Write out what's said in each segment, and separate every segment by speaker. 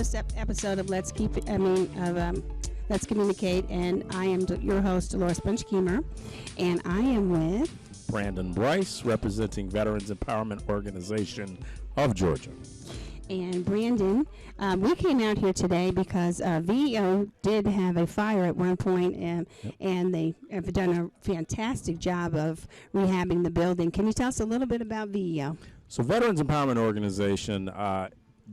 Speaker 1: newest episode of Let's Communicate, and I am your host, Dolores Bunch-Keemer, and I am with
Speaker 2: Brandon Bryce, representing Veterans Empowerment Organization of Georgia.
Speaker 1: And Brandon, we came out here today because VEO did have a fire at one point, and they have done a fantastic job of rehabbing the building. Can you tell us a little bit about VEO?
Speaker 2: So Veterans Empowerment Organization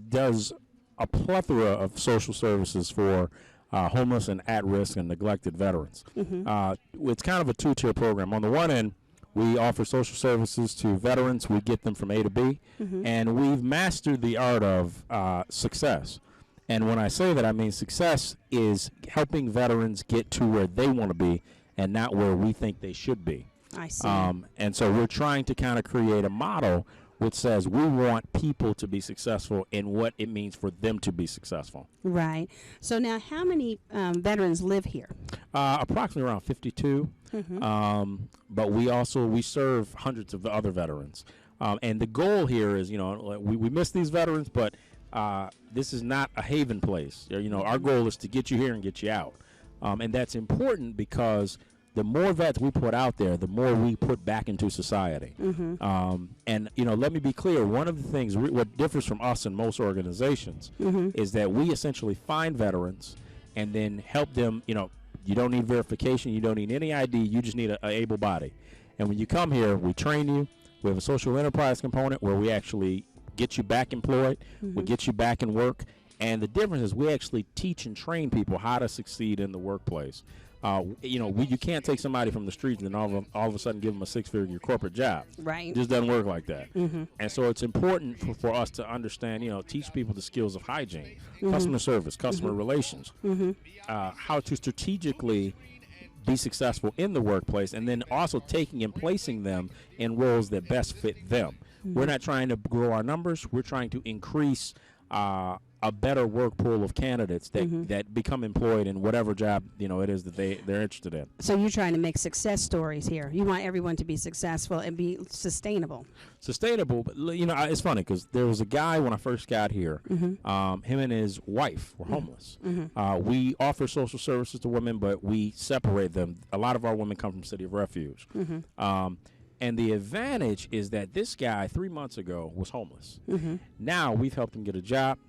Speaker 2: does a plethora of social services for homeless and at-risk and neglected veterans. It's kind of a two-tier program. On the one end, we offer social services to veterans. We get them from A to B, and we've mastered the art of success. And when I say that, I mean success is helping veterans get to where they want to be and not where we think they should be.
Speaker 1: I see.
Speaker 2: And so we're trying to kind of create a model which says we want people to be successful in what it means for them to be successful.
Speaker 1: Right. So now how many veterans live here?
Speaker 2: Approximately around 52. But we serve hundreds of other veterans. And the goal here is, we miss these veterans, but this is not a haven place. Our goal is to get you here and get you out. And that's important because the more vets we put out there, the more we put back into society. And, let me be clear. One of the things, what differs from us and most organizations is that we essentially find veterans and then help them, you don't need verification. You don't need any ID. You just need a able body. And when you come here, we train you. We have a social enterprise component where we actually get you back employed. We get you back in work. And the difference is we actually teach and train people how to succeed in the workplace. You can't take somebody from the streets and then all of a sudden give them a six-figure corporate job.
Speaker 1: Right.
Speaker 2: It just doesn't work like that. And so it's important for us to understand, teach people the skills of hygiene, customer service, customer relations, how to strategically be successful in the workplace, and then also taking and placing them in roles that best fit them. We're not trying to grow our numbers. We're trying to increase a better work pool of candidates that become employed in whatever job it is that they're interested in.
Speaker 1: So you're trying to make success stories here. You want everyone to be successful and be sustainable. But it's funny because there was a guy when I first got here. Him and his wife were homeless. We offer social services to women, but we separate them. A lot of our women come from City of Refuge. And the advantage is that this guy 3 months ago was homeless. Now we've helped him get a job.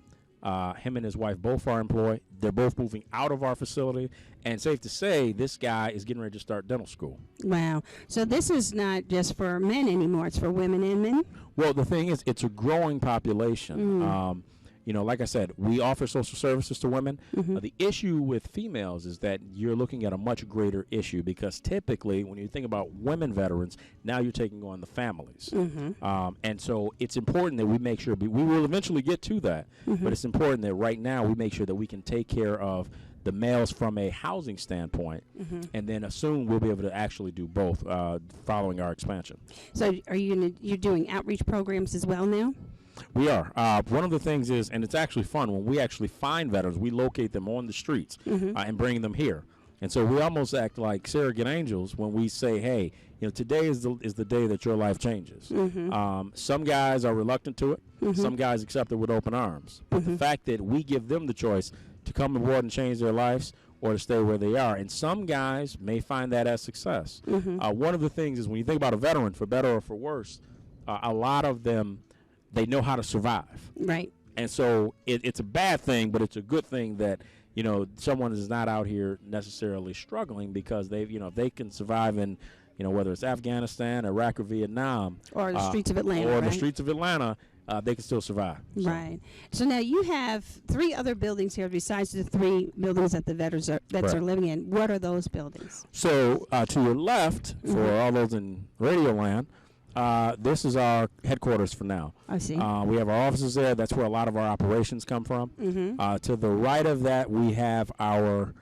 Speaker 1: Him and his wife both are employed. They're both moving out of our facility. And safe to say, this guy is getting ready to start dental school. Wow. So this is not just for men anymore. It's for women and men?
Speaker 2: Well, the thing is, it's a growing population. Like I said, we offer social services to women. The issue with females is that you're looking at a much greater issue because typically when you think about women veterans, now you're taking on the families. And so it's important that we make sure, we will eventually get to that, but it's important that right now we make sure that we can take care of the males from a housing standpoint, and then assume we'll be able to actually do both following our expansion.
Speaker 1: So you're doing outreach programs as well now?
Speaker 2: We are. One of the things is, and it's actually fun, when we actually find veterans, we locate them on the streets and bring them here. And so we almost act like surrogate angels when we say, hey, today is the day that your life changes. Some guys are reluctant to it. Some guys accept it with open arms. But the fact that we give them the choice to come aboard and change their lives or to stay where they are. And some guys may find that as success. One of the things is when you think about a veteran, for better or for worse, a lot of them, they know how to survive.
Speaker 1: Right.
Speaker 2: And so it's a bad thing, but it's a good thing that, someone is not out here necessarily struggling because they can survive in, whether it's Afghanistan, Iraq, or Vietnam.
Speaker 1: Or the streets of Atlanta.
Speaker 2: The streets of Atlanta, they can still survive. So.
Speaker 1: Right. So now you have 3 other buildings here besides the 3 buildings that the vets are living in. What are those buildings?
Speaker 2: So to your left, for all those in Radio Land, this is our headquarters for now.
Speaker 1: I see.
Speaker 2: We have our offices there. That's where a lot of our operations come from. To the right of that, we have our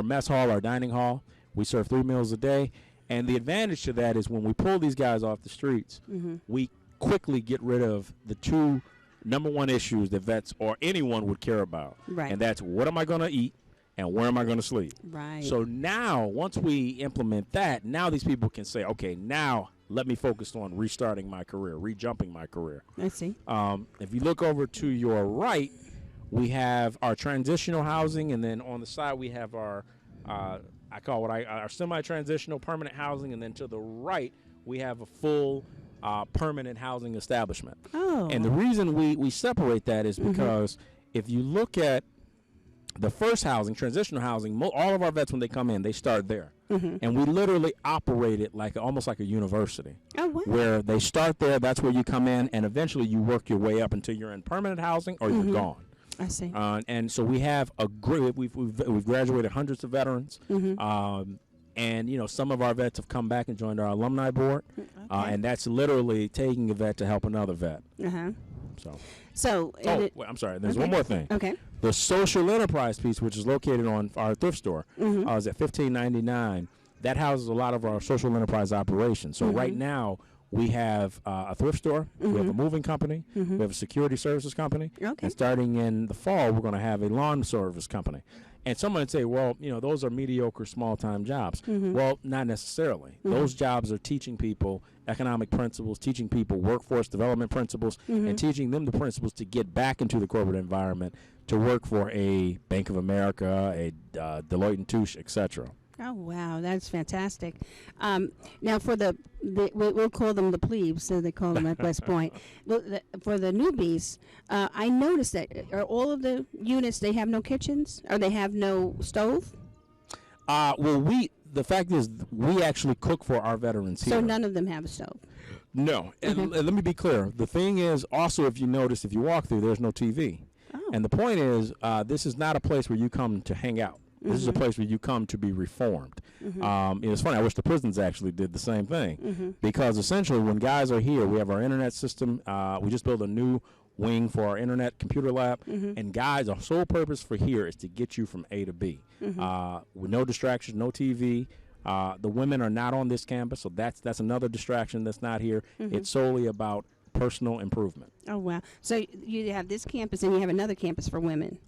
Speaker 2: mess hall, our dining hall. We serve 3 meals a day. And the advantage to that is when we pull these guys off the streets, we quickly get rid of the 2 number 1 issues that vets or anyone would care about.
Speaker 1: Right.
Speaker 2: And that's, what am I going to eat? And where am I going to sleep?
Speaker 1: Right.
Speaker 2: So now, once we implement that, now these people can say, okay, now let me focus on restarting my career, rejumping my career.
Speaker 1: I see.
Speaker 2: If you look over to your right, we have our transitional housing, and then on the side we have our I call our semi-transitional permanent housing, and then to the right we have a full permanent housing establishment.
Speaker 1: Oh.
Speaker 2: And the reason we separate that is because if you look at the first housing, transitional housing, all of our vets, when they come in, they start there. And we literally operate it almost like a university.
Speaker 1: Oh, wow.
Speaker 2: Where they start there, that's where you come in, and eventually you work your way up until you're in permanent housing or you're gone.
Speaker 1: I see.
Speaker 2: And so we have we've graduated hundreds of veterans. And, you know, some of our vets have come back and joined our alumni board. And that's literally taking a vet to help another vet. I'm sorry. There's one more thing.
Speaker 1: Okay.
Speaker 2: The social enterprise piece, which is located on our thrift store, is at $15.99. That houses a lot of our social enterprise operations. So right now, we have a thrift store, we have a moving company, we have a security services company, and starting in the fall, we're going to have a lawn service company. And someone would say, well, you know, those are mediocre small-time jobs. Well, not necessarily. Those jobs are teaching people economic principles, teaching people workforce development principles, and teaching them the principles to get back into the corporate environment to work for a Bank of America, a Deloitte & Touche, etc.
Speaker 1: Oh, wow. That's fantastic. Now, for we'll call them the plebes, so they call them at West Point. For the newbies, I noticed that are all of the units, they have no kitchens, or they have no stove?
Speaker 2: The fact is, we actually cook for our veterans here.
Speaker 1: So none of them have a stove?
Speaker 2: No. And let me be clear. The thing is, also, if you notice, if you walk through, there's no TV.
Speaker 1: Oh.
Speaker 2: And the point is, this is not a place where you come to hang out. This is a place where you come to be reformed. It's funny, I wish the prisons actually did the same thing. Because essentially when guys are here, we have our internet system. We just built a new wing for our internet computer lab. And guys, our sole purpose for here is to get you from A to B. With no distractions, no TV. The women are not on this campus, so that's another distraction that's not here. It's solely about personal improvement.
Speaker 1: Oh, wow. So you have this campus and you have another campus for women.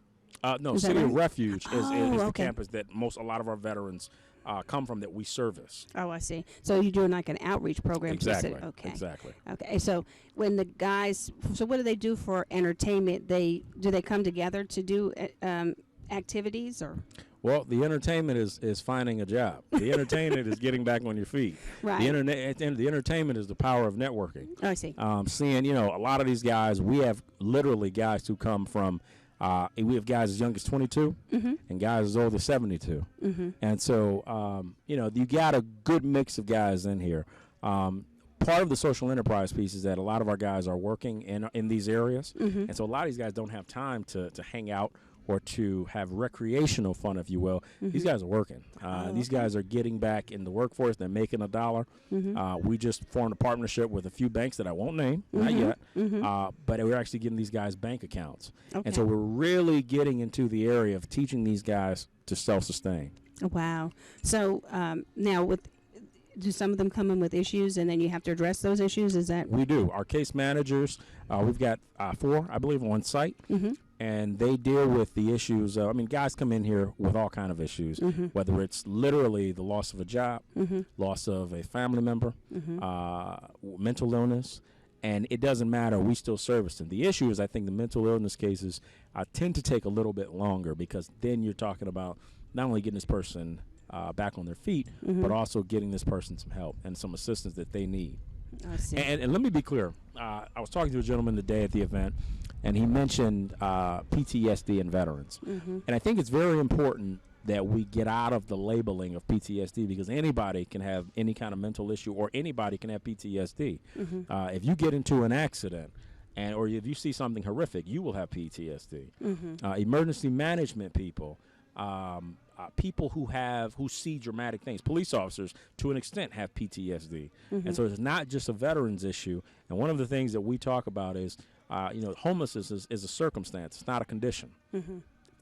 Speaker 2: No, City of Refuge is the campus that a lot of our veterans come from that we service.
Speaker 1: Oh, I see. So you're doing like an outreach program.
Speaker 2: Exactly.
Speaker 1: Okay.
Speaker 2: Exactly.
Speaker 1: Okay. So when the guys, what do they do for entertainment? Do they come together to do activities or?
Speaker 2: Well, the entertainment is finding a job. The entertainment is getting back on your feet.
Speaker 1: Right.
Speaker 2: The entertainment is the power of networking.
Speaker 1: Oh, I see.
Speaker 2: Seeing, a lot of these guys, we have literally guys who come from. We have guys as young as 22 and guys as old as 72. And so, you got a good mix of guys in here. Part of the social enterprise piece is that a lot of our guys are working in these areas. And so a lot of these guys don't have time to hang out or to have recreational fun, if you will. These guys are working. These guys are getting back in the workforce. They're making a dollar. We just formed a partnership with a few banks that I won't name, not yet, but we're actually getting these guys bank accounts. And so we're really getting into the area of teaching these guys to self-sustain.
Speaker 1: Wow. So now do some of them come in with issues and then you have to address those issues? Is that?
Speaker 2: We do. Our case managers, we've got 4, I believe, on site. And they deal with the issues. Guys come in here with all kind of issues, whether it's literally the loss of a job, loss of a family member, mental illness, and it doesn't matter. We still service them. The issue is, I think, the mental illness cases tend to take a little bit longer because then you're talking about not only getting this person back on their feet, but also getting this person some help and some assistance that they need.
Speaker 1: I see.
Speaker 2: And let me be clear. I was talking to a gentleman today at the event, and he mentioned PTSD in veterans. And I think it's very important that we get out of the labeling of PTSD because anybody can have any kind of mental issue or anybody can have PTSD. If you get into an accident or if you see something horrific, you will have PTSD. Emergency management people, people who see dramatic things, police officers to an extent have PTSD. And so it's not just a veterans issue. And one of the things that we talk about is, homelessness is a circumstance. It's not a condition.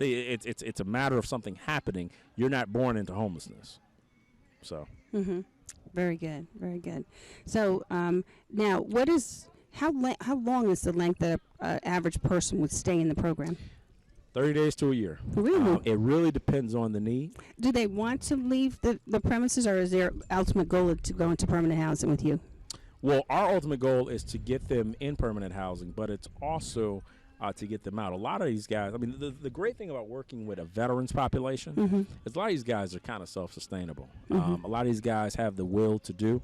Speaker 2: It's a matter of something happening. You're not born into homelessness. So.
Speaker 1: Very good. Very good. So now, how long is the length that an average person would stay in the program?
Speaker 2: 30 days to a year.
Speaker 1: Really?
Speaker 2: It really depends on the need.
Speaker 1: Do they want to leave the premises, or is their ultimate goal to go into permanent housing with you?
Speaker 2: Well, our ultimate goal is to get them in permanent housing, but it's also to get them out. A lot of these guys, I mean, the great thing about working with a veterans population is a lot of these guys are kind of self-sustainable. A lot of these guys have the will to do,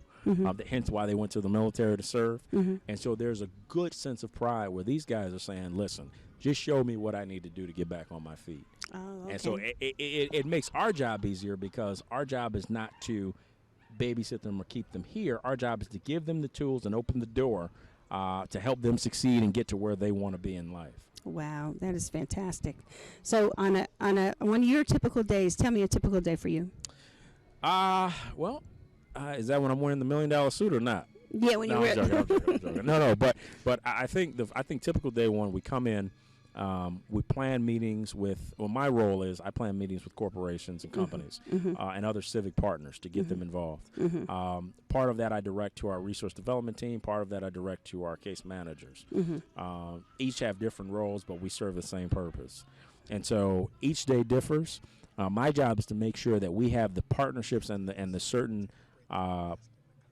Speaker 2: hence why they went to the military to serve. And so there's a good sense of pride where these guys are saying, listen, just show me what I need to do to get back on my feet.
Speaker 3: Oh, okay.
Speaker 2: And so it makes our job easier because our job is not to babysit them or keep them here. Our job is to give them the tools and open the door to help them succeed and get to where they want to be in life.
Speaker 3: Wow, that is fantastic. So on one of your typical days, tell me a typical day for you.
Speaker 2: Is that when I'm wearing the $1 million suit or not?
Speaker 3: Yeah, when
Speaker 2: No,
Speaker 3: you're
Speaker 2: I'm joking. No, but I think typical day one, we come in, we plan meetings with. Well, my role is I plan meetings with corporations and companies and other civic partners to get them involved. Part of that I direct to our resource development team. Part of that I direct to our case managers. Each have different roles, but we serve the same purpose. And so each day differs. My job is to make sure that we have the partnerships and the certain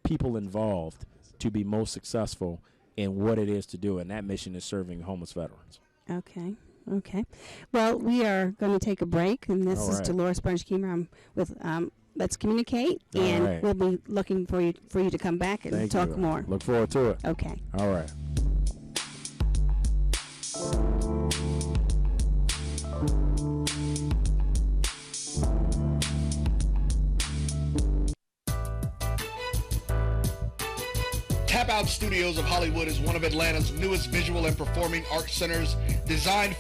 Speaker 2: people involved to be most successful in what it is to do, and that mission is serving homeless veterans.
Speaker 3: Okay. Well, we are going to take a break, and this is Dolores Bunch-Keemer with Let's Communicate, and we'll be looking for you to come back and talk more.
Speaker 2: Look forward to it.
Speaker 3: Okay.
Speaker 2: All right.
Speaker 4: Tap Out Studios of Hollywood is one of Atlanta's newest visual and performing arts centers designed